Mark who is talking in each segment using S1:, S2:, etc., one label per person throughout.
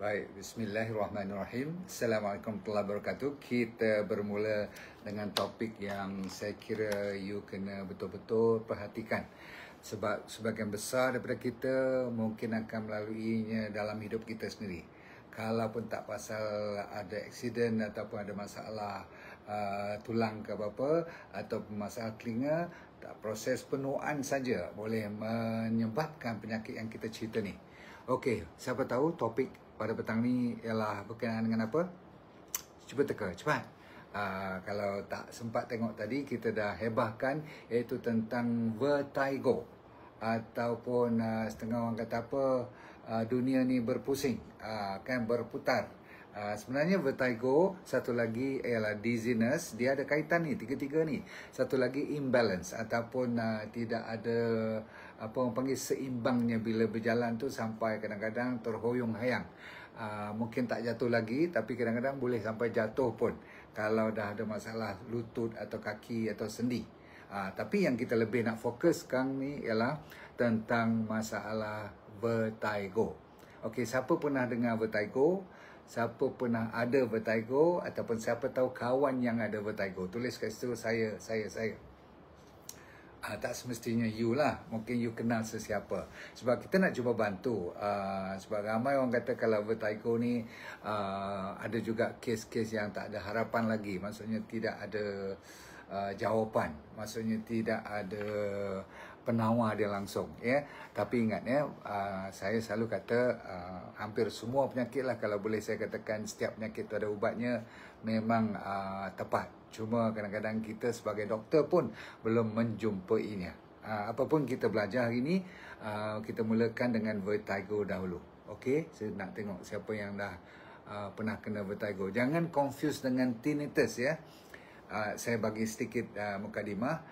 S1: Baik, bismillahirrahmanirrahim. Assalamualaikum warahmatullahi wabarakatuh. Kita bermula dengan topik yang saya kira you kena betul-betul perhatikan. Sebab sebahagian besar daripada kita mungkin akan melaluinya dalam hidup kita sendiri. Kalau pun tak pasal ada aksiden ataupun ada masalah tulang ke apa-apa ataupun masalah telinga, proses penuaan saja boleh menyebabkan penyakit yang kita cerita ni. Okey, siapa tahu topik pada petang ni ialah berkenaan dengan apa? Cuba teka, cepat. Kalau tak sempat tengok tadi, kita dah hebahkan iaitu tentang vertigo. Ataupun setengah orang kata apa, dunia ni berpusing, kan berputar. Sebenarnya vertigo, satu lagi ialah dizziness. Dia ada kaitan ni, tiga-tiga ni. Satu lagi imbalance ataupun tidak ada apa orang panggil seimbangnya bila berjalan tu sampai kadang-kadang terhoyong-hayang. Mungkin tak jatuh lagi tapi kadang-kadang boleh sampai jatuh pun kalau dah ada masalah lutut atau kaki atau sendi. Tapi yang kita lebih nak fokus sekarang ni ialah tentang masalah vertigo. Okey, siapa pernah dengar vertigo? Siapa pernah ada vertigo ataupun siapa tahu kawan yang ada vertigo? Tulis kat situ saya. Tak semestinya you lah. Mungkin you kenal sesiapa. Sebab kita nak cuba bantu. Sebab ramai orang kata kalau vertigo ni ada juga kes-kes yang tak ada harapan lagi. Maksudnya tidak ada jawapan. Maksudnya tidak ada penawar dia langsung. Ya. Tapi ingat ya, saya selalu kata hampir semua penyakit lah, kalau boleh saya katakan setiap penyakit tu ada ubatnya, memang tepat. Cuma kadang-kadang kita sebagai doktor pun belum menjumpainya. Apapun kita belajar hari ini, kita mulakan dengan vertigo dahulu. Okey, saya nak tengok siapa yang dah pernah kena vertigo. Jangan confuse dengan tinnitus ya. Saya bagi sedikit mukadimah.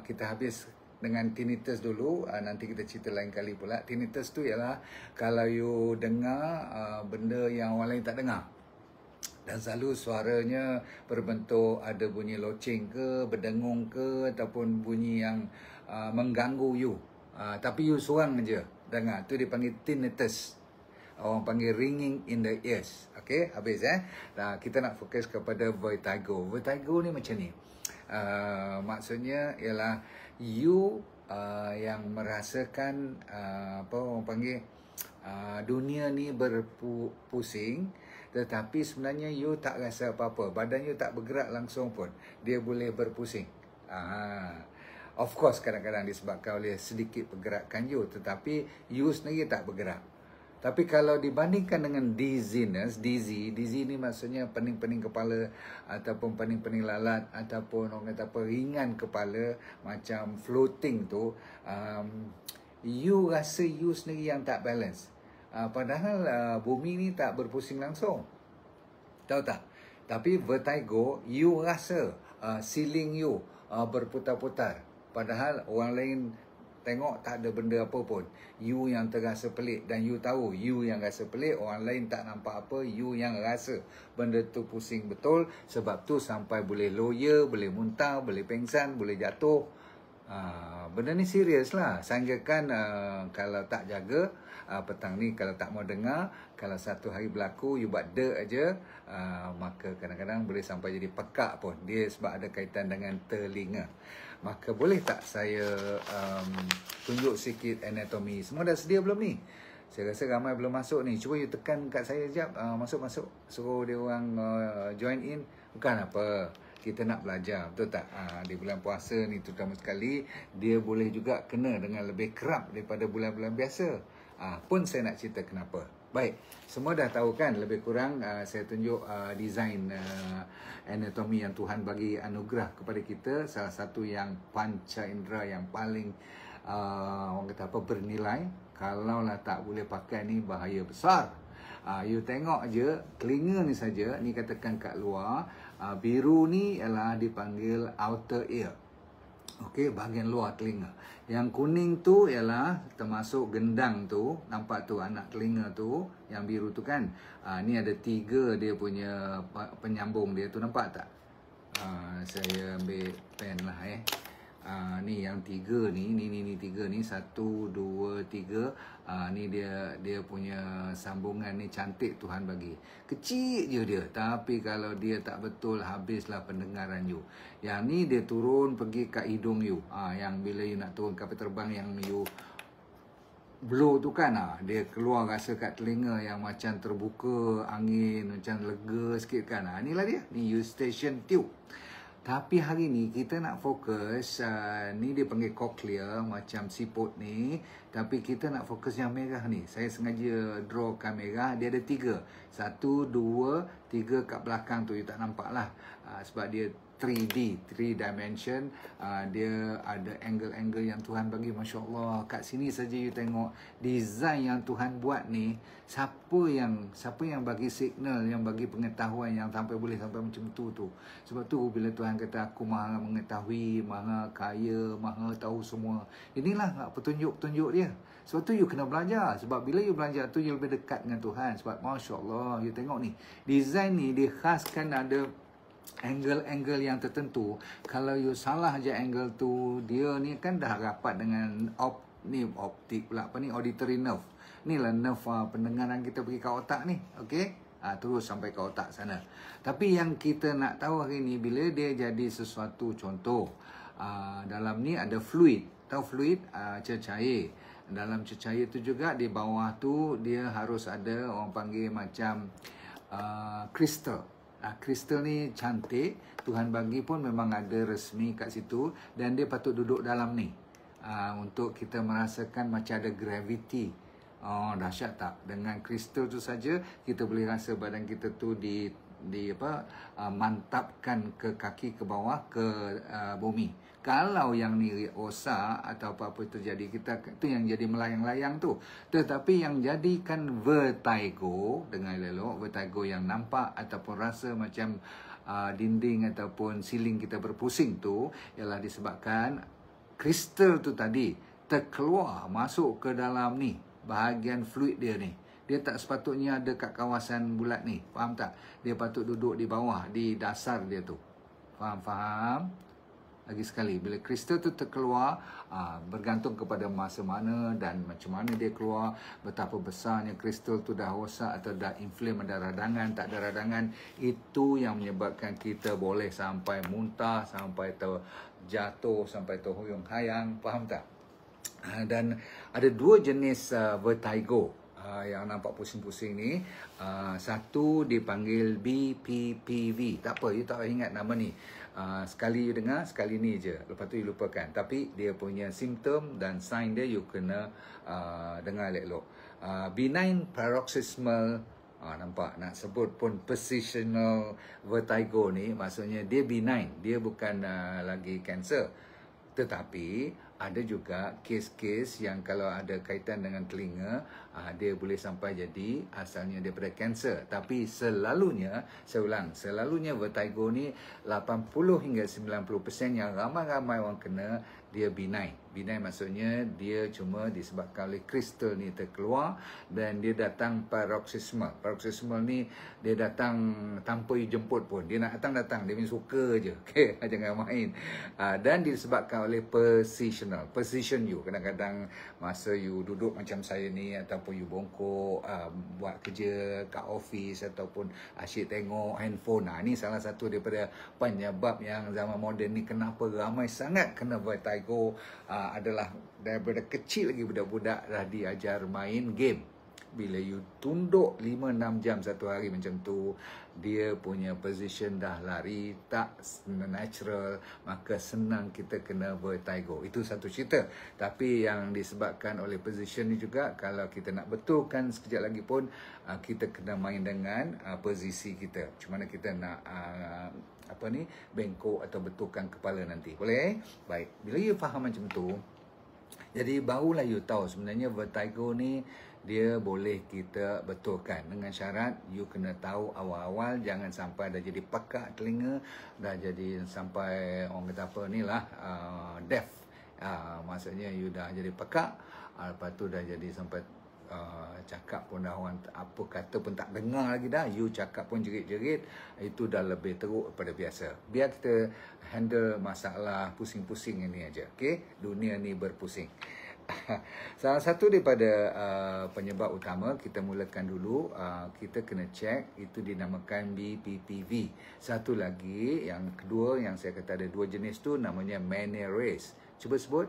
S1: Kita habis dengan tinnitus dulu, nanti kita cerita lain kali pula. Tinnitus tu ialah kalau you dengar benda yang orang lain tak dengar. Dan selalu suaranya berbentuk ada bunyi loceng ke, berdengung ke, ataupun bunyi yang mengganggu you. Tapi you seorang je dengar. Tu dipanggil tinnitus. Orang panggil ringing in the ears. Okey, habis kita nak fokus kepada vertigo. Vertigo ni macam ni. Maksudnya ialah you yang merasakan apa orang panggil dunia ni berpusing, tetapi sebenarnya you tak rasa apa-apa. Badan you tak bergerak langsung pun. Dia boleh berpusing. Of course kadang-kadang disebabkan oleh sedikit pergerakan you, tetapi you sendiri tak bergerak. Tapi kalau dibandingkan dengan dizziness, dizzy ni maksudnya pening-pening kepala ataupun pening-pening lalat ataupun orang kata apa, ringan kepala macam floating tu, you rasa you sendiri yang tak balance. Padahal bumi ni tak berpusing langsung. Tahu tak? Tapi vertigo, you rasa ceiling you berputar-putar. Padahal orang lain tengok tak ada benda apa pun. You yang terasa pelik dan you tahu you yang rasa pelik, orang lain tak nampak apa, you yang rasa benda tu pusing betul. Sebab tu sampai boleh loya, boleh muntah, boleh pengsan, boleh jatuh. Benda ni serius lah. Sanggakan kalau tak jaga, petang ni kalau tak mau dengar, kalau satu hari berlaku you buat aja, maka kadang-kadang boleh sampai jadi pekak pun. Dia sebab ada kaitan dengan telinga. Maka boleh tak saya tunjuk sikit anatomi? Semua dah sedia belum ni? Saya rasa ramai belum masuk ni. Cuba you tekan kat saya sekejap. Masuk. Suruh dia orang join in. Bukan apa, kita nak belajar, betul tak? Di bulan puasa ni terutama sekali, dia boleh juga kena dengan lebih kerap daripada bulan-bulan biasa. Pun saya nak cerita kenapa. Baik, semua dah tahu kan lebih kurang. Saya tunjuk design anatomi yang Tuhan bagi anugerah kepada kita. Salah satu yang panca indera yang paling orang kata apa, bernilai. Kalau lah tak boleh pakai ni, bahaya besar. You tengok je telinga ni saja, ni katakan kat luar, biru ni ialah dipanggil outer ear. Okey, bahagian luar telinga. Yang kuning tu ialah termasuk gendang tu, nampak tu anak telinga tu, yang biru tu kan. Ni ada 3 dia punya penyambung dia tu, nampak tak? Saya ambil pen lah Ni yang tiga ni tiga ni, 1, 2, 3. Ni dia punya sambungan ni cantik Tuhan bagi. Kecil je dia, tapi kalau dia tak betul, habislah pendengaran you. Yang ni dia turun pergi kat hidung you. Yang bila you nak turun kapal terbang yang you blow tu kan, dia keluar rasa kat telinga yang macam terbuka angin, macam lega sikit kan. Inilah dia, ni eustachian tube. Tapi hari ni kita nak fokus, ni dia panggil cochlea, macam siput ni. Tapi kita nak fokus yang merah ni. Saya sengaja draw kamera, dia ada 3. 1, 2, 3 kat belakang tu, you tak nampak lah. Sebab dia 3D, 3 dimension. Dia ada angle-angle yang Tuhan bagi, Masya Allah. Kat sini saja you tengok design yang Tuhan buat ni. Siapa yang bagi signal, yang bagi pengetahuan yang sampai boleh sampai macam tu. Sebab tu bila Tuhan kata aku maha mengetahui, maha kaya, maha tahu semua. Inilah petunjuk-petunjuk dia. Sebab tu you kena belajar. Sebab bila you belajar tu, you lebih dekat dengan Tuhan. Sebab Masya Allah, you tengok ni, design ni dia khaskan ada angle-angle yang tertentu. Kalau you salah je angle tu, dia ni kan dah rapat dengan optik pula, auditory nerve. Inilah nerve pendengaran kita pergi ke otak ni, okey? Terus sampai ke otak sana. Tapi yang kita nak tahu hari ni, bila dia jadi sesuatu, contoh dalam ni ada fluid. Tahu fluid? Cecair. Dalam cecair tu juga di bawah tu dia harus ada, orang panggil macam kristal. Kristal ni cantik, Tuhan bagi pun memang ada resmi kat situ, dan dia patut duduk dalam ni untuk kita merasakan macam ada gravity. Dahsyat tak? Dengan kristal tu saja kita boleh rasa badan kita tu mantapkan ke kaki, ke bawah, ke bumi. Kalau yang ni rosak atau apa-apa terjadi, kita tu yang jadi melayang-layang tu. Tetapi yang jadikan vertigo, dengan elok, vertigo yang nampak ataupun rasa macam dinding ataupun siling kita berpusing tu, ialah disebabkan kristal tu tadi terkeluar masuk ke dalam ni, bahagian fluid dia ni. Dia tak sepatutnya ada kat kawasan bulat ni. Faham tak? Dia patut duduk di bawah, di dasar dia tu. Faham? Lagi sekali, bila kristal tu terkeluar, bergantung kepada masa mana dan macam mana dia keluar, betapa besarnya kristal tu dah rosak atau dah inflame, ada radangan, tak ada radangan. Itu yang menyebabkan kita boleh sampai muntah, sampai terjatuh, sampai terhuyung hayang. Faham tak? Dan ada 2 jenis vertigo yang nampak pusing-pusing ni. Satu dipanggil BPPV. Tak apa, you tak ingat nama ni. Sekali you dengar, sekali ni je, lepas tu you lupakan. Tapi dia punya simptom dan sign dia you kena dengar elok-elok. Benign paroxysmal, nampak, nak sebut pun positional vertigo ni, maksudnya dia benign, dia bukan lagi kanser. Tetapi ada juga kes-kes yang kalau ada kaitan dengan telinga, dia boleh sampai jadi asalnya daripada kanser. Tapi selalunya, saya ulang, selalunya vertigo ni 80 hingga 90% yang ramai-ramai orang kena, dia benign. Benign maksudnya dia cuma disebabkan oleh kristal ni terkeluar dan dia datang paroxysmal. Paroxysmal ni dia datang tanpa you jemput pun. Dia nak datang, dia suka je. Okay? Jangan main. Dan disebabkan oleh positional. Position you. Kadang-kadang masa you duduk macam saya ni ataupun you bongkok, buat kerja kat office ataupun asyik tengok handphone. Ni salah satu daripada penyebab yang zaman moden ni kenapa ramai sangat kena vertigo. Adalah daripada kecil lagi budak-budak dah diajar main game. Bila you tunduk 5-6 jam satu hari macam tu, dia punya position dah lari tak natural, maka senang kita kena vertigo. Itu satu cerita. Tapi yang disebabkan oleh position ni juga, kalau kita nak betulkan sekejap lagi pun, kita kena main dengan posisi kita. Macam mana kita nak bengkok atau betulkan kepala nanti. Boleh? Baik. Bila you faham macam tu, jadi barulah you tahu sebenarnya vertigo ni dia boleh kita betulkan, dengan syarat you kena tahu awal-awal, jangan sampai dah jadi pekak telinga, dah jadi sampai orang kata apa ni lah, deaf. Maksudnya you dah jadi pekak, lepas tu dah jadi sampai cakap pun dah orang apa kata pun tak dengar lagi dah. You cakap pun jerit-jerit, itu dah lebih teruk daripada biasa. Biar kita handle masalah pusing-pusing ini aja. Okey, dunia ni berpusing. Salah satu daripada penyebab utama, kita mulakan dulu, kita kena check, itu dinamakan BPPV. Satu lagi, yang kedua, yang saya kata ada dua jenis tu, namanya Meniere's. Cuba sebut.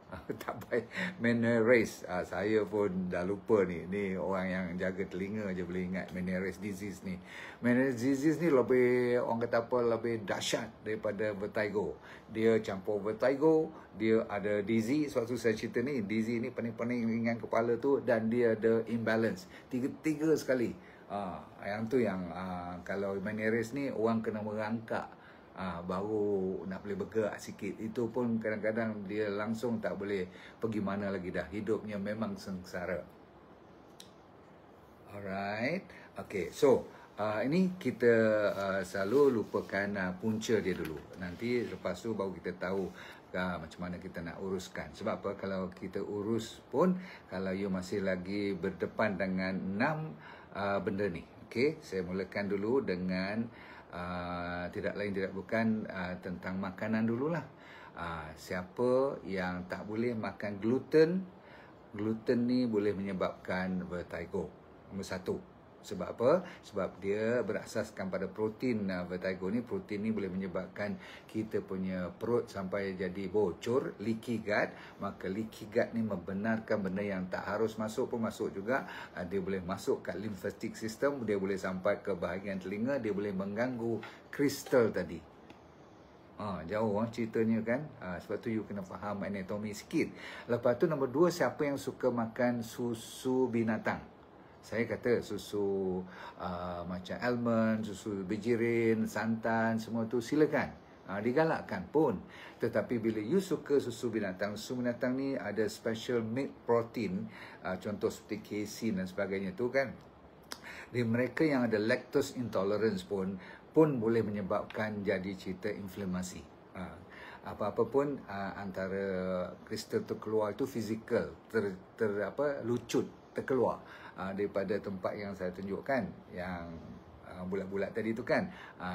S1: Tak baik. Meniere's. Saya pun dah lupa ni. Ni orang yang jaga telinga je boleh ingat Meniere's disease ni. Meniere's disease ni lebih, orang kata apa, lebih dahsyat daripada vertigo. Dia campur vertigo, dia ada dizzy. Suatu saya cerita ni, dizzy ni pening-pening ringan kepala tu, dan dia ada imbalance. Tiga sekali. Yang tu yang kalau Meniere's ni orang kena merangkak. Baru nak boleh bergerak sikit. Itu pun kadang-kadang dia langsung tak boleh pergi mana lagi dah. Hidupnya memang sengsara. Alright. Okay, so ini kita selalu lupakan punca dia dulu. Nanti lepas tu baru kita tahu macam mana kita nak uruskan. Sebab apa? Kalau kita urus pun, kalau you masih lagi berdepan dengan 6 benda ni. Okay, saya mulakan dulu dengan tidak lain tidak bukan tentang makanan dululah. Siapa yang tak boleh makan gluten, gluten ni boleh menyebabkan vertigo. Nombor 1. Sebab apa? Sebab dia berasaskan pada protein. Vertigo ni, protein ni boleh menyebabkan kita punya perut sampai jadi bocor, leaky gut. Maka leaky gut ni membenarkan benda yang tak harus masuk pun masuk juga. Dia boleh masuk kat lymphatic system, dia boleh sampai ke bahagian telinga, dia boleh mengganggu kristal tadi. Jauh ceritanya kan. Sebab tu you kena faham anatomi sikit. Lepas tu nombor 2, siapa yang suka makan susu binatang? Saya kata susu macam almond, susu bijirin, santan, semua tu silakan. Digalakkan pun. Tetapi bila you suka susu binatang ni ada special milk protein, contoh seperti casein dan sebagainya tu kan. Di mereka yang ada lactose intolerance pun boleh menyebabkan jadi cerita inflamasi. Apa-apa pun antara kristal tu keluar itu fizikal, lucut, terkeluar daripada tempat yang saya tunjukkan, yang bulat-bulat tadi tu kan.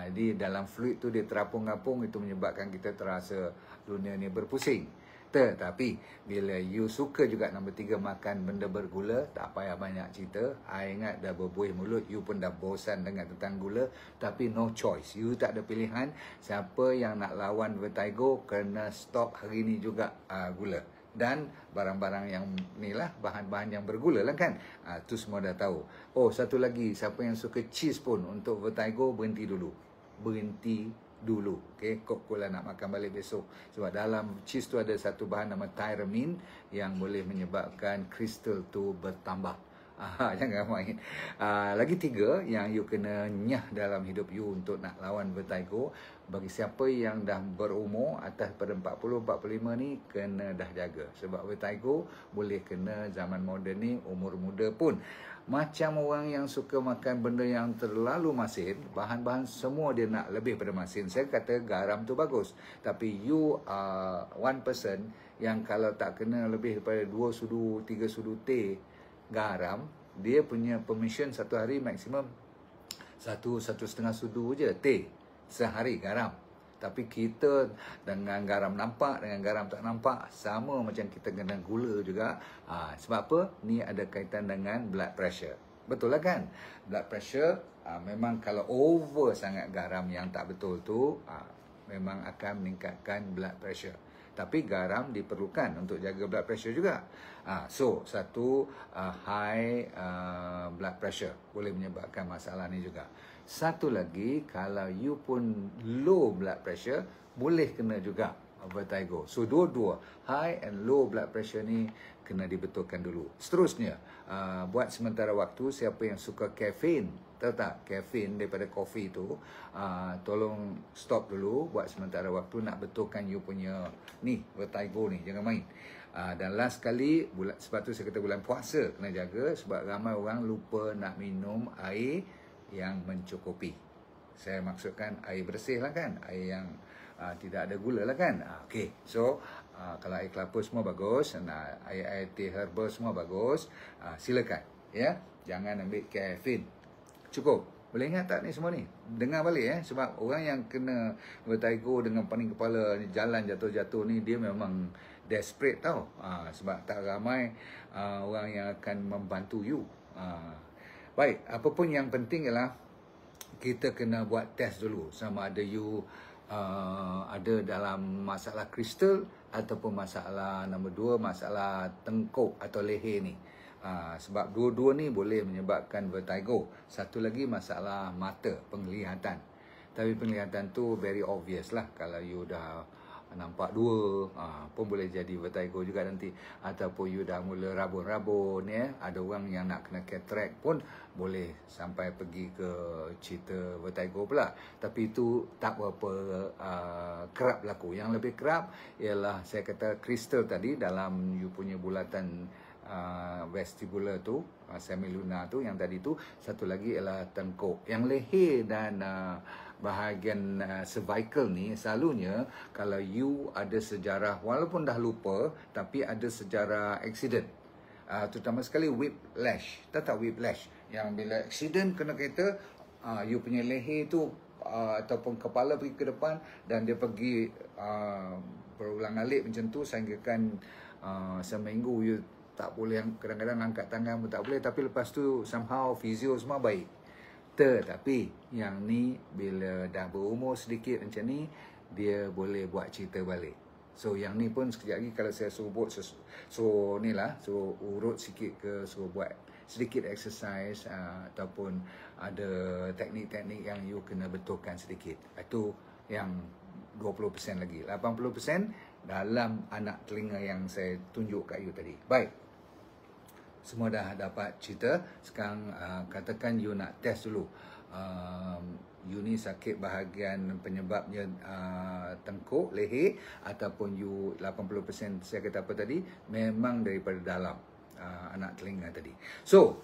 S1: Di dalam fluid tu dia terapung-apung, itu menyebabkan kita terasa dunia ni berpusing. Tetapi bila you suka juga nombor 3 makan benda bergula, tak payah banyak cerita. I ingat dah berbuih mulut, you pun dah bosan dengan tentang gula. Tapi no choice, you tak ada pilihan. Siapa yang nak lawan vertigo kena stop hari ni juga gula. Dan barang-barang yang ni lah, bahan-bahan yang bergula lah kan. Tu semua dah tahu. Satu lagi, siapa yang suka cheese pun untuk vertigo, berhenti dulu. Okay, kok lah nak makan balik besok. Sebab dalam cheese tu ada satu bahan nama tyramine yang boleh menyebabkan kristal tu bertambah. Jangan main. Lagi 3 yang you kena nyah dalam hidup you untuk nak lawan vertigo. Bagi siapa yang dah berumur atas pada 40-45 ni, kena dah jaga. Sebab vertigo boleh kena zaman moden ni, umur muda pun. Macam orang yang suka makan benda yang terlalu masin, bahan-bahan semua dia nak lebih pada masin. Saya kata garam tu bagus. Tapi you one person yang kalau tak kena lebih daripada 2 sudu, 3 sudu teh garam, dia punya permission satu hari maksimum 1-1.5 sudu je teh sehari garam. Tapi kita dengan garam nampak, dengan garam tak nampak, sama macam kita kena gula juga. Sebab apa? Ni ada kaitan dengan blood pressure. Betul lah kan? Blood pressure memang kalau over sangat garam yang tak betul tu, memang akan meningkatkan blood pressure. Tapi garam diperlukan untuk jaga blood pressure juga. So, satu high blood pressure boleh menyebabkan masalah ni juga. Satu lagi, kalau you pun low blood pressure, boleh kena juga vertigo. So, dua-dua, high and low blood pressure ni kena dibetulkan dulu. Seterusnya, buat sementara waktu, siapa yang suka caffeine, tahu tak, caffeine daripada kopi tu, tolong stop dulu buat sementara waktu, nak betulkan you punya ni, vertigo ni, jangan main. Dan last kali, sebab tu saya kata bulan puasa kena jaga, sebab ramai orang lupa nak minum air yang mencukupi. Saya maksudkan air bersih lah kan, air yang tidak ada gula lah kan. Okay, so Kalau air kelapa semua bagus, air teh herbal semua bagus, silakan. Ya, jangan ambil kafein. Cukup. Boleh ingat tak ni semua ni? Dengar balik sebab orang yang kena vertigo dengan pening kepala, jalan jatuh-jatuh ni, dia memang desperate tau. Sebab tak ramai orang yang akan membantu you. Baik, apa pun yang penting ialah kita kena buat test dulu sama ada you ada dalam masalah kristal ataupun masalah nombor 2, masalah tengkuk atau leher ni. Sebab dua-dua ni boleh menyebabkan vertigo. Satu lagi masalah mata, penglihatan. Tapi penglihatan tu very obvious lah. Kalau you dah nampak dua, pun boleh jadi vertigo juga nanti. Ataupun you dah mula rabun-rabun, ada orang yang nak kena cataract pun boleh sampai pergi ke cerita vertigo pula. Tapi itu tak berapa kerap berlaku. Yang lebih kerap ialah saya kata kristal tadi dalam you punya bulatan vestibular tu, semilunar tu, yang tadi tu. Satu lagi ialah tengkuk. Yang leher dan bahagian cervical ni selalunya kalau you ada sejarah, walaupun dah lupa, tapi ada sejarah accident, terutama sekali whiplash. Tahu tak whiplash? Yang bila accident kena kereta, you punya leher tu ataupun kepala pergi ke depan dan dia pergi berulang-alik macam tu sehingga kan seminggu you tak boleh, kadang-kadang angkat tangan pun tak boleh, tapi lepas tu somehow fizio semua baik. Tetapi yang ni bila dah berumur sedikit macam ni, dia boleh buat cerita balik. So yang ni pun sekejap lagi kalau saya suruh buat, suruh urut sikit ke, suruh buat sedikit exercise, ataupun ada teknik-teknik yang you kena betulkan sedikit. Itu yang 20% lagi. 80% dalam anak telinga yang saya tunjuk kat you tadi. Baik. Semua dah dapat cerita. Sekarang katakan you nak test dulu. You ni sakit bahagian penyebabnya tengkuk, leher, ataupun you 80% saya kata apa tadi, memang daripada dalam anak telinga tadi. So,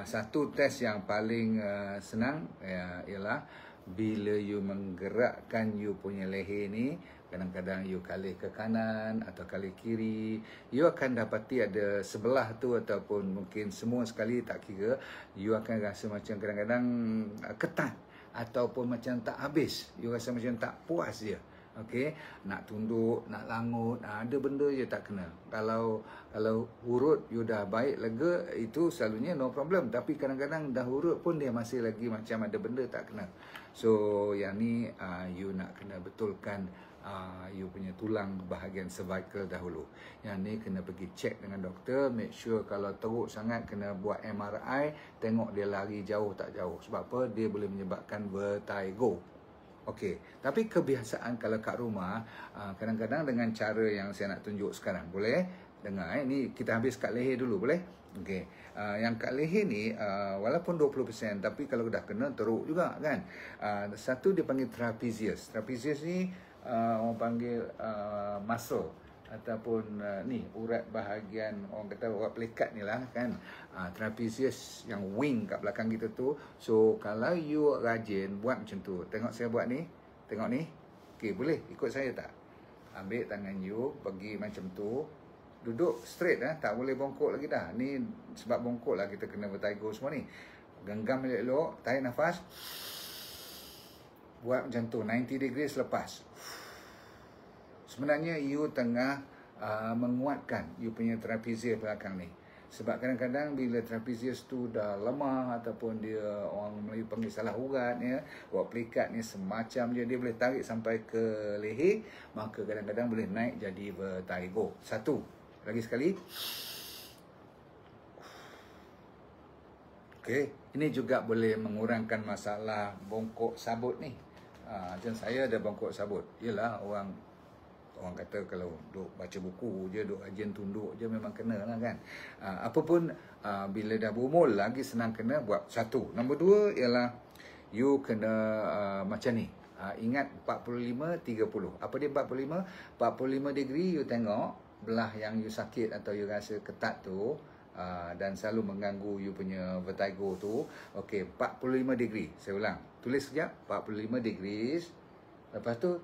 S1: satu test yang paling senang ialah bila you menggerakkan you punya leher ni, kadang-kadang you kalih ke kanan atau kalih kiri, you akan dapati ada sebelah tu ataupun mungkin semua sekali, tak kira, you akan rasa macam kadang-kadang ketat ataupun macam tak habis, you rasa macam tak puas je. Okey, nak tunduk, nak langut, ada benda je tak kena. Kalau urut you dah baik, lega, itu selalunya no problem. Tapi kadang-kadang dah urut pun dia masih lagi macam ada benda tak kena. So yang ni you nak kena betulkan you punya tulang bahagian cervical dahulu. Yang ni kena pergi check dengan doktor, make sure kalau teruk sangat kena buat MRI, tengok dia lari jauh tak jauh. Sebab apa? Dia boleh menyebabkan vertigo. Okey, tapi kebiasaan kalau kat rumah, kadang-kadang dengan cara yang saya nak tunjuk sekarang, boleh dengar ni kita habis kat leher dulu, boleh? Okey, yang kat leher ni walaupun 20%, tapi kalau dah kena teruk juga kan. Satu dia panggil trapezius. Trapezius ni orang panggil muscle ataupun ni urat bahagian, orang kata urat pelikat ni lah kan. Trapezius yang wing kat belakang kita tu. So kalau you rajin buat macam tu, tengok saya buat ni, tengok ni. Okey, boleh ikut saya tak? Ambil tangan you, pergi macam tu, duduk straight, tak boleh bongkok lagi dah. Ni sebab bongkok lah kita kena vertigo semua ni. Genggam elok-elok, tarik nafas, buat macam tu, 90 degrees, lepas. Sebenarnya you tengah menguatkan you punya trapezius belakang ni. Sebab kadang-kadang bila trapezius tu dah lemah ataupun dia orang Melayu panggil salah urat, urat pelikat ni semacam dia boleh tarik sampai ke leher, maka kadang-kadang boleh naik jadi vertigo. Satu, lagi sekali. Okey, ini juga boleh mengurangkan masalah bongkok sabut ni. Macam saya ada bongkok sabut. Yalah, orang kata kalau duk baca buku je, duk rajin tunduk je, memang kena lah kan. Apapun bila dah berumur lagi senang kena buat. Satu. Nombor 2 ialah you kena macam ni. Ingat 45-30. Apa dia 45? 45 degree you tengok belah yang you sakit atau you rasa ketat tu, dan selalu mengganggu you punya vertigo tu. Okey, 45 degree. Saya ulang. Tulis sekejap. 45 degrees. Lepas tu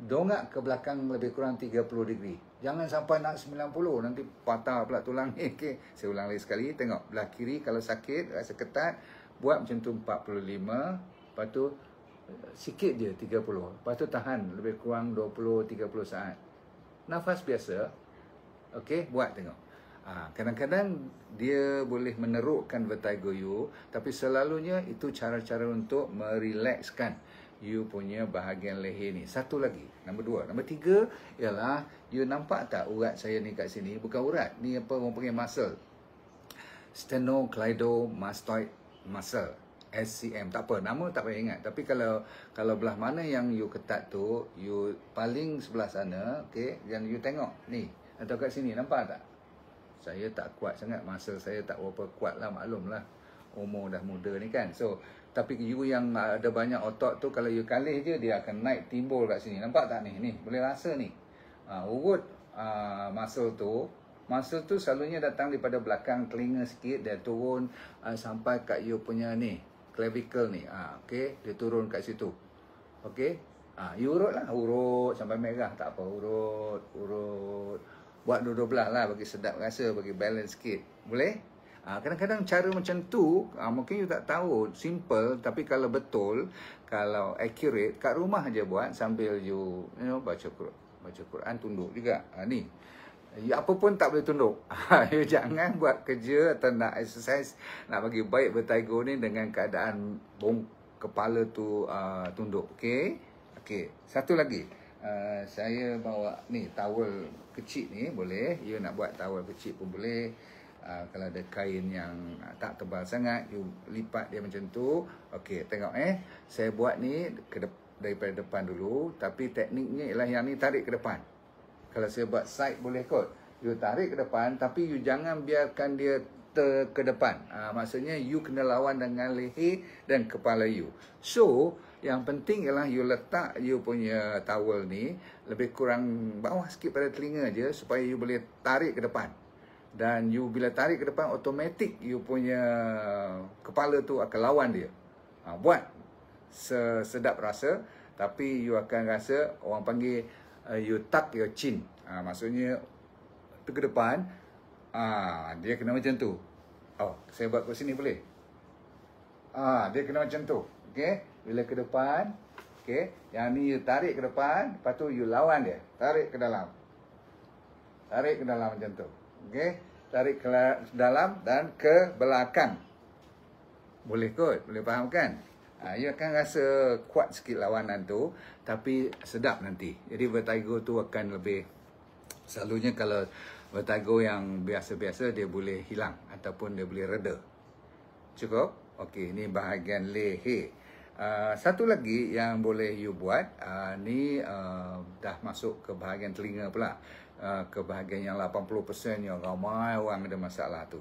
S1: dongak ke belakang lebih kurang 30 degree. Jangan sampai nak 90, nanti patah pula tulang ni. Okey, saya ulang lagi sekali. Tengok belah kiri kalau sakit, rasa ketat, buat macam tu 45, lepas tu sikit je 30. Lepas tu tahan lebih kurang 20-30 saat. Nafas biasa. Okey, buat tengok. Kadang-kadang dia boleh menerukkan vertigo you, tapi selalunya itu cara-cara untuk merelakskan you punya bahagian leher ni. Satu lagi, nombor 2. Nombor 3 ialah, you nampak tak urat saya ni kat sini? Bukan urat, ni apa orang panggil muscle. Sternocleidomastoid muscle. SCM. Tak apa, nama tak payah ingat. Tapi kalau belah mana yang you ketat tu, you paling sebelah sana, okey, dan you tengok ni atau kat sini, nampak tak? Saya tak kuat sangat, muscle saya tak berapa kuat lah, maklum lah. Umur dah muda ni kan. So, tapi you yang ada banyak otot tu, kalau you kalih je, dia akan naik timbul kat sini. Nampak tak ni? Ni, boleh rasa ni. Urut muscle tu selalunya datang daripada belakang telinga sikit, dia turun sampai kat you punya ni, clavicle ni. Okay, dia turun kat situ. Okay, you urut lah. Urut sampai merah, tak apa. Urut. Buat dua-dua belah lah, bagi sedap rasa, bagi balance sikit. Boleh? Kadang-kadang cara macam tu, mungkin you tak tahu, simple, tapi kalau betul, kalau accurate, kat rumah je buat sambil you baca Quran, tunduk juga. Ni, you apa pun tak boleh tunduk. You jangan buat kerja atau nak exercise, nak bagi baik vertigo ni dengan keadaan kepala tu tunduk. Okay? Okay, satu lagi. Saya bawa ni towel kecil ni, boleh. You nak buat towel kecil pun boleh. Kalau ada kain yang tak tebal sangat, you lipat dia macam tu. Okey, tengok saya buat ni daripada depan dulu, tapi tekniknya ialah yang ni tarik ke depan. Kalau saya buat side boleh kot. You tarik ke depan, tapi you jangan biarkan dia ke depan. Maksudnya you kena lawan dengan leher dan kepala you. So, yang penting ialah you letak you punya towel ni lebih kurang bawah sikit pada telinga je, supaya you boleh tarik ke depan. Dan you bila tarik ke depan, automatik you punya kepala tu akan lawan dia. Buat sedap rasa, tapi you akan rasa, orang panggil you tuck your chin. Maksudnya tu ke depan, dia kena macam tu. Saya buat kat sini boleh? Dia kena macam tu. Okey, bila ke depan, okey, yang ni you tarik ke depan, lepas tu you lawan dia, tarik ke dalam. Tarik ke dalam macam tu. Okey, tarik ke dalam dan ke belakang. Boleh kot, boleh faham kan? You akan rasa kuat sikit lawanan tu, tapi sedap nanti. Jadi vertigo tu akan lebih, selalunya kalau vertigo yang biasa-biasa dia boleh hilang ataupun dia boleh reda. Cukup? Okey, ni bahagian leher. Satu lagi yang boleh you buat, ni dah masuk ke bahagian telinga pula. Ke bahagian yang 80% yang ramai orang ada masalah tu.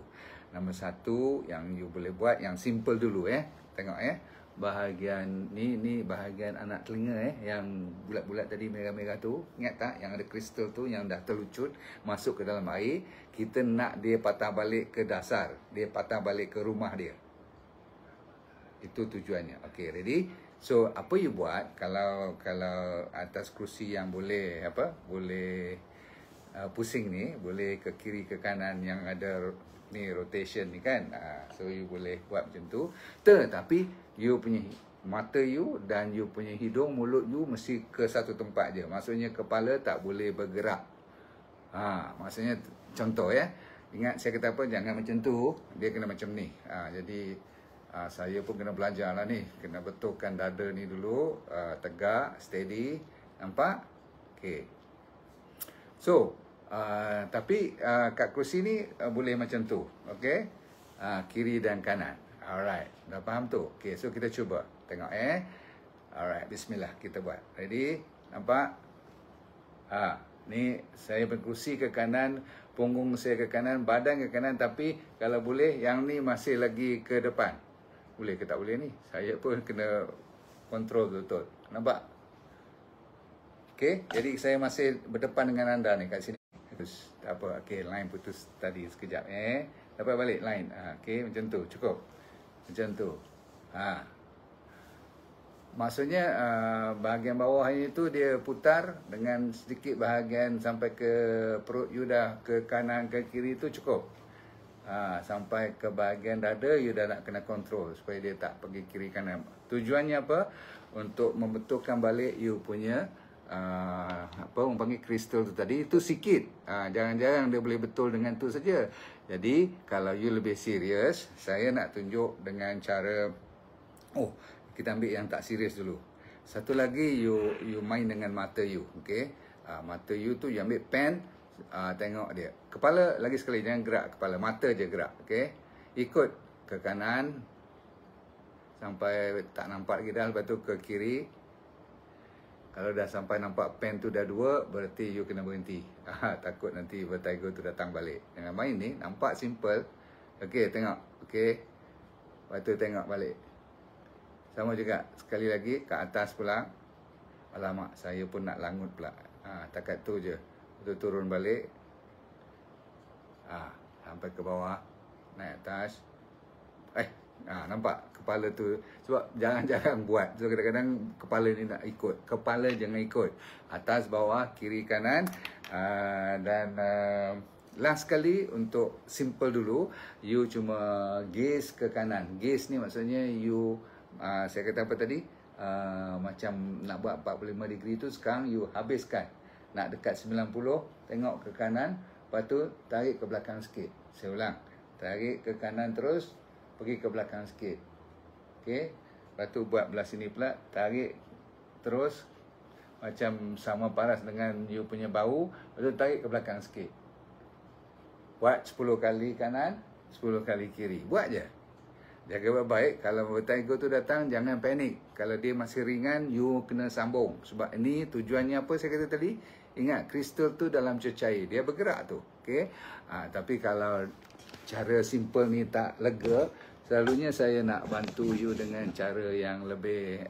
S1: Nombor 1 yang you boleh buat, yang simple dulu Tengok bahagian ni bahagian anak telinga yang bulat-bulat tadi, merah-merah tu. Ingat tak yang ada kristal tu yang dah terlucut masuk ke dalam air? Kita nak dia patah balik ke dasar, dia patah balik ke rumah dia. Itu tujuannya. Okey, ready? So, apa you buat kalau atas kerusi yang boleh pusing ni, boleh ke kiri ke kanan yang ada ni rotation ni kan. So you boleh buat macam tu. Tetapi you punya mata you dan you punya hidung, mulut you mesti ke satu tempat je. Maksudnya kepala tak boleh bergerak. Maksudnya contoh ingat saya kata apa, jangan macam tu, dia kena macam ni. Jadi saya pun kena belajar lah ni, kena betulkan dada ni dulu, tegak, steady, nampak? Okey. So, tapi kat kerusi ni boleh macam tu, okey? Kiri dan kanan. Alright, dah faham tu? Okey, so kita cuba. Tengok Alright, bismillah kita buat. Ready? Nampak? Ni saya berkerusi ke kanan, punggung saya ke kanan, badan ke kanan, tapi kalau boleh yang ni masih lagi ke depan. Boleh ke tak boleh ni? Saya pun kena kontrol betul-betul. Nampak? Okey, jadi saya masih berdepan dengan anda ni kat sini. Terus tak apa. Okey, line putus tadi sekejap dapat balik line. Okey, macam tu cukup. Macam tu. Maksudnya bahagian bawah itu dia putar dengan sedikit bahagian sampai ke perut you dah, ke kanan ke kiri itu cukup. Sampai ke bahagian dada you dah nak kena kontrol supaya dia tak pergi kiri kanan. Tujuannya apa? Untuk membetulkan balik you punya apa orang panggil kristal tu tadi, itu sikit. Jangan-jangan dia boleh betul dengan tu saja. Jadi kalau you lebih serius, saya nak tunjuk dengan cara kita ambil yang tak serius dulu. Satu lagi, you main dengan mata you, okey? Mata you tu you ambil pen, tengok dia. Kepala lagi sekali jangan gerak kepala, mata je gerak, okey? Ikut ke kanan sampai tak nampak lagi dah, lepas tu ke kiri. Kalau dah sampai nampak pen tu dah 2, berarti you kena berhenti. Takut nanti vertigo tu datang balik. Jangan main ni, nampak simple. Okey, tengok, okey. Lepas tu tengok balik. Sama juga, sekali lagi ke atas pula. Alamak, saya pun nak langut pula. Takat tu je. Itu turun balik. Sampai ke bawah. Naik atas. Nampak kepala tu. Sebab jangan buat. So kadang-kadang kepala ni nak ikut. Kepala jangan ikut. Atas, bawah, kiri, kanan. Dan last sekali untuk simple dulu. You cuma gaze ke kanan. Gaze ni maksudnya you... saya kata apa tadi? Macam nak buat 45 degree tu, sekarang you habiskan. Nak dekat 90, tengok ke kanan. Lepas tu tarik ke belakang sikit. Saya ulang. Tarik ke kanan terus, pergi ke belakang sikit. Okey. Lepas tu buat belah sini pula. Tarik terus. Macam sama paras dengan you punya bahu. Lepas tu tarik ke belakang sikit. Buat 10 kali kanan, 10 kali kiri. Buat je. Jaga baik-baik. Kalau vertigo tu datang, jangan panik. Kalau dia masih ringan, you kena sambung. Sebab ini tujuannya apa saya kata tadi? Ingat, kristal tu dalam cecair. Dia bergerak tu. Okay? Tapi kalau cara simple ni tak lega, selalunya saya nak bantu you dengan cara yang lebih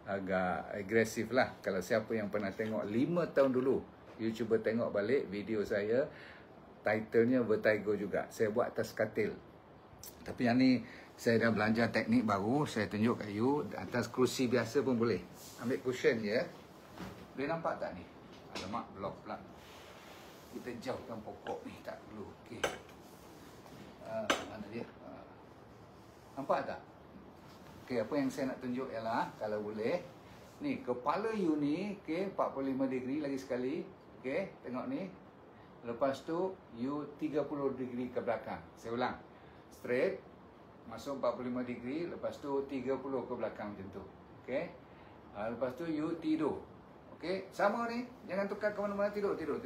S1: agak agresif lah. Kalau siapa yang pernah tengok 5 tahun dulu, you cuba tengok balik video saya. Titlenya vertigo juga. Saya buat atas katil. Tapi yang ni saya dah belajar teknik baru. Saya tunjuk kat you. Atas kerusi biasa pun boleh. Ambil cushion je. Boleh nampak tak ni? Alamak, blok pula. Kita jauhkan pokok ni. Tak perlu. Okey. Mana dia? Nampak tak? Okey, apa yang saya nak tunjuk ialah, kalau boleh, ni kepala you ni, okey, 45 degree lagi sekali. Okey, tengok ni. Lepas tu you 30 degree ke belakang. Saya ulang. Straight, masuk 45 degree, lepas tu 30 ke belakang macam tu. Okey. Lepas tu you tidur. Okey, sama ni, jangan tukar ke mana-mana, tidur. Tidur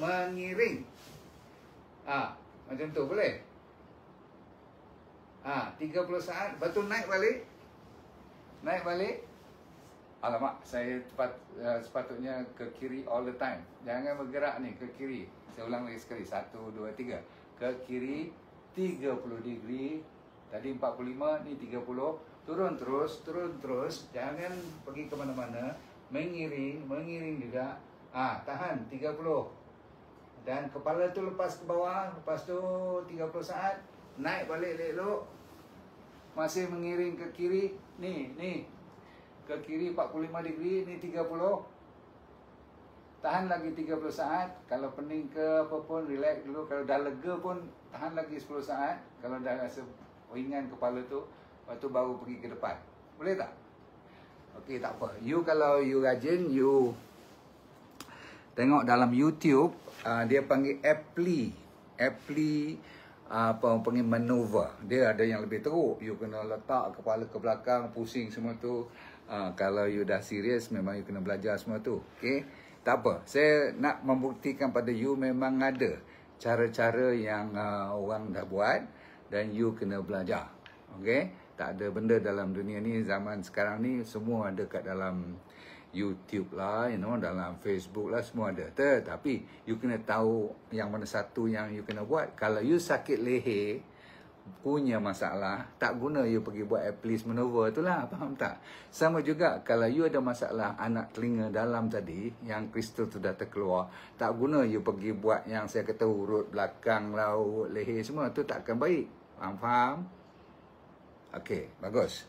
S1: mengiring. Macam tu boleh? 30 saat, lepas tu naik balik. Alamak, saya sepatutnya ke kiri all the time. Jangan bergerak ni ke kiri. Saya ulang lagi sekali. 1, 2, 3. Ke kiri 30 degree. Tadi 45, ni 30. Turun terus. Jangan pergi ke mana-mana. Mengiring juga. Tahan 30. Dan kepala tu lepas ke bawah. Lepas tu 30 saat. Naik balik elok. Masih mengiring ke kiri. Ni. Ke kiri 45 degree, ni 30. Tahan lagi 30 saat. Kalau pening ke apa pun, relax dulu. Kalau dah lega pun, tahan lagi 10 saat. Kalau dah rasa ringan kepala tu, lepas tu baru pergi ke depan. Boleh tak? Okey, tak apa. Kalau you rajin, you tengok dalam YouTube, dia panggil Apli, apa orang panggil maneuver. Dia ada yang lebih teruk. You kena letak kepala ke belakang, pusing semua tu. Kalau you dah serius, memang you kena belajar semua tu. Okay? Tak apa. Saya nak membuktikan pada you memang ada cara-cara yang orang dah buat dan you kena belajar. Okay? Tak ada benda dalam dunia ni, zaman sekarang ni, semua ada kat dalam YouTube lah, dalam Facebook lah, semua ada. Tetapi you kena tahu yang mana satu yang you kena buat. Kalau you sakit leher, punya masalah, tak guna you pergi buat Aplis maneuver tu lah, faham tak? Sama juga kalau you ada masalah anak telinga dalam tadi, yang kristal tu dah terkeluar, tak guna you pergi buat yang saya kata urut belakang, laut, leher semua, tu takkan baik. Faham? Okey, bagus.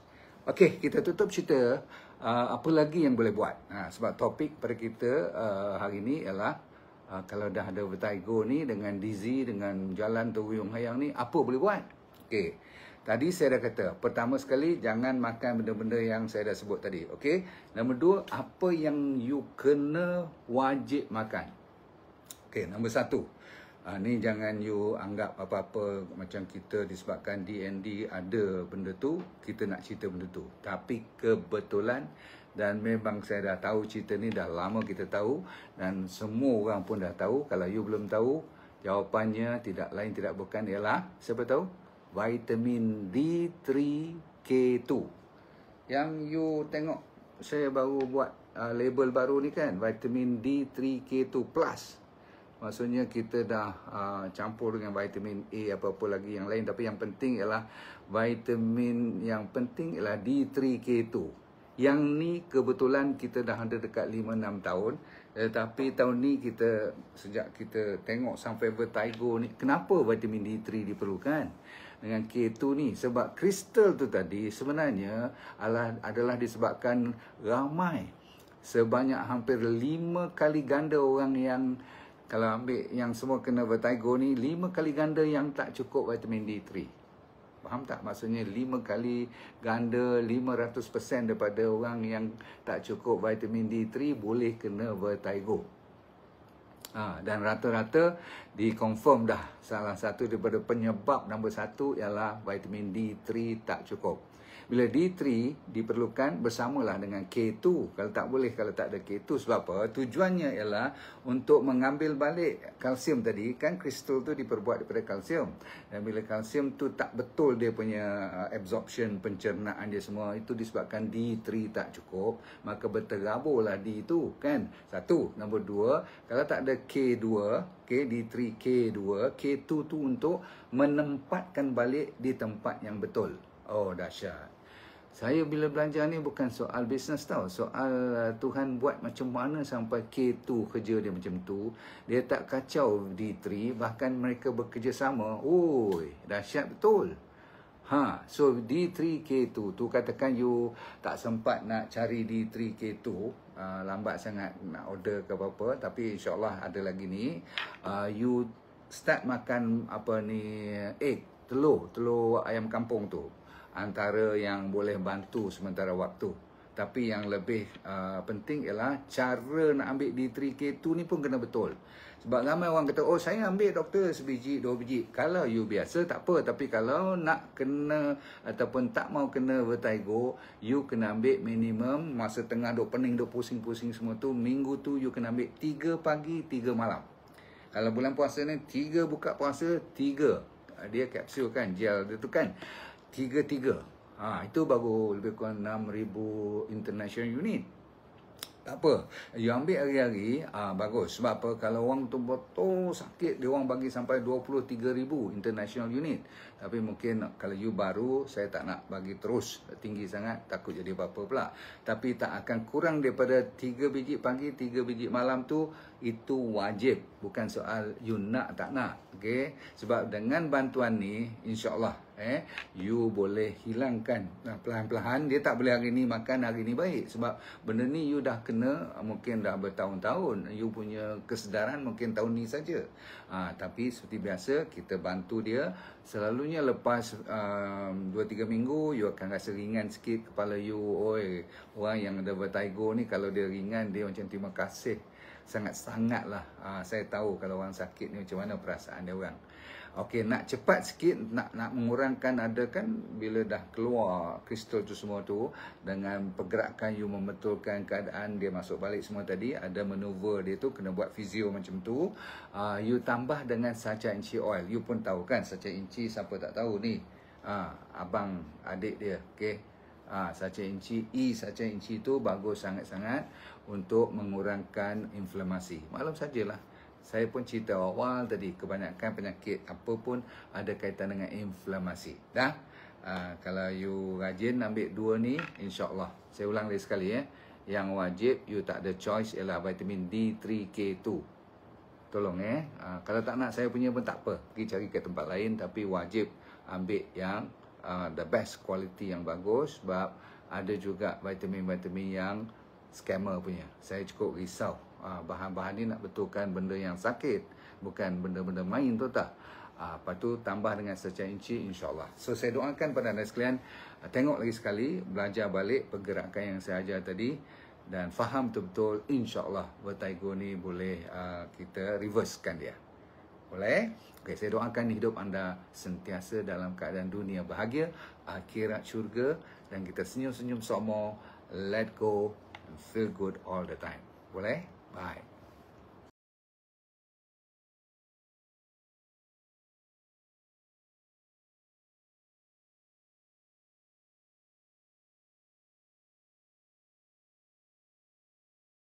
S1: Okey, kita tutup cerita apa lagi yang boleh buat. Sebab topik pada kita hari ni ialah kalau dah ada vertigo ni dengan dizzy, dengan jalan terhuyung hayang ni, apa boleh buat? Okey. Tadi saya dah kata, pertama sekali jangan makan benda-benda yang saya dah sebut tadi. Okey. Nombor dua, apa yang you kena wajib makan. Okey, nombor satu. Ni jangan you anggap apa-apa macam kita disebabkan DND ada benda tu, kita nak cerita benda tu. Tapi kebetulan dan memang saya dah tahu cerita ni dah lama kita tahu dan semua orang pun dah tahu. Kalau you belum tahu, jawapannya tidak lain tidak bukan ialah, siapa tahu? Vitamin D3K2. Yang you tengok saya baru buat label baru ni kan, vitamin D3K2 plus. Maksudnya kita dah campur dengan vitamin A apa-apa lagi yang lain. Tapi yang penting ialah vitamin yang penting ialah D3K2. Yang ni kebetulan kita dah ada dekat 5-6 tahun. Tetapi tahun ni kita, sejak kita tengok sampai vertigo ni, kenapa vitamin D3 diperlukan dengan K2 ni? Sebab kristal tu tadi sebenarnya adalah disebabkan ramai, sebanyak hampir 5 kali ganda orang yang, kalau ambil yang semua kena vertigo ni, 5 kali ganda yang tak cukup vitamin D3. Faham tak? Maksudnya 5 kali ganda, 500% daripada orang yang tak cukup vitamin D3 boleh kena vertigo. Dan rata-rata dikonfirm dah salah satu daripada penyebab nombor satu ialah vitamin D3 tak cukup. Bila D3 diperlukan bersamalah dengan K2. Kalau tak boleh, kalau tak ada K2. Sebab apa? Tujuannya ialah untuk mengambil balik kalsium tadi. Kan kristal tu diperbuat daripada kalsium. Dan bila kalsium tu tak betul dia punya absorption, pencernaan dia semua, itu disebabkan D3 tak cukup. Maka berteraburlah D tu kan. Satu. Nombor dua, kalau tak ada K2, D3, K2, K2 tu untuk menempatkan balik di tempat yang betul. Oh, dahsyat. Saya bila belajar ni bukan soal bisnes tau. Soal Tuhan buat macam mana sampai K2 kerja dia macam tu. Dia tak kacau D3. Bahkan mereka bekerjasama. Oi, dahsyat betul. So D3K2 tu katakan you tak sempat nak cari D3K2. Lambat sangat nak order ke apa-apa. Tapi insyaAllah ada lagi ni. You start makan apa ni, egg, telur ayam kampung tu. Antara yang boleh bantu sementara waktu. Tapi yang lebih penting ialah cara nak ambil D3K2 ni pun kena betul. Sebab ramai orang kata, oh saya ambil doktor sebiji, 2 biji. Kalau you biasa tak apa. Tapi kalau nak kena ataupun tak mau kena vertigo, you kena ambil minimum masa tengah duk pening, duk pusing-pusing semua tu. Minggu tu you kena ambil 3 pagi, 3 malam. Kalau bulan puasa ni 3 buka puasa, 3. Dia kapsul kan, gel dia tu kan. 3. Itu baru lebih kurang 6,000 international unit. Tak apa, you ambil hari-hari, bagus. Sebab apa? Kalau orang tu betul sakit, dia orang bagi sampai 23,000 international unit. Tapi mungkin kalau you baru, saya tak nak bagi terus tinggi sangat, takut jadi apa-apa pula. Tapi tak akan kurang daripada 3 biji pagi, 3 biji malam tu, itu wajib. Bukan soal you nak tak nak. Okay? Sebab dengan bantuan ni, insyaAllah, you boleh hilangkan perlahan-perlahan. Dia tak boleh hari ni makan, hari ni baik. Sebab benda ni you dah kena mungkin dah bertahun-tahun. You punya kesedaran mungkin tahun ni saja. Tapi seperti biasa, kita bantu dia. Selalunya lepas 2-3 minggu, you akan rasa ringan sikit kepala you. Oi, orang yang ada vertigo ni kalau dia ringan, dia macam terima kasih. Sangat-sangat lah. Saya tahu kalau orang sakit ni macam mana perasaan dia orang. Okey, nak cepat sikit, nak mengurangkan, ada kan bila dah keluar kristal tu semua tu, dengan pergerakan you membetulkan keadaan dia masuk balik semua tadi, ada maneuver dia tu, kena buat fizio macam tu. You tambah dengan sacha inci oil. You pun tahu kan sacha inci, siapa tak tahu ni? Abang adik dia, okey. Sacha inci, sacha inci tu bagus sangat-sangat untuk mengurangkan inflamasi. Maklum sajalah. Saya pun cerita awal tadi, kebanyakan penyakit apa pun ada kaitan dengan inflamasi. Dah? Kalau you rajin ambil 2 ni, insyaAllah. Saya ulang lagi sekali Yang wajib, you tak ada choice ialah vitamin D3K2. Tolong kalau tak nak saya punya pun tak apa. Pergi cari ke tempat lain, tapi wajib ambil yang the best quality yang bagus, sebab ada juga vitamin-vitamin yang scammer punya. Saya cukup risau. Bahan-bahan ni nak betulkan benda yang sakit, bukan benda-benda main tu tak. Lepas tu tambah dengan secara inci, insyaAllah. So saya doakan pada anda sekalian, tengok lagi sekali, belajar balik pergerakan yang saya ajar tadi, dan faham betul-betul, insyaAllah vertigo ni boleh kita reversekan dia. Boleh? Okay, saya doakan hidup anda sentiasa dalam keadaan dunia bahagia, akhirat syurga, dan kita senyum-senyum semua, let go and feel good all the time. Boleh? Bye.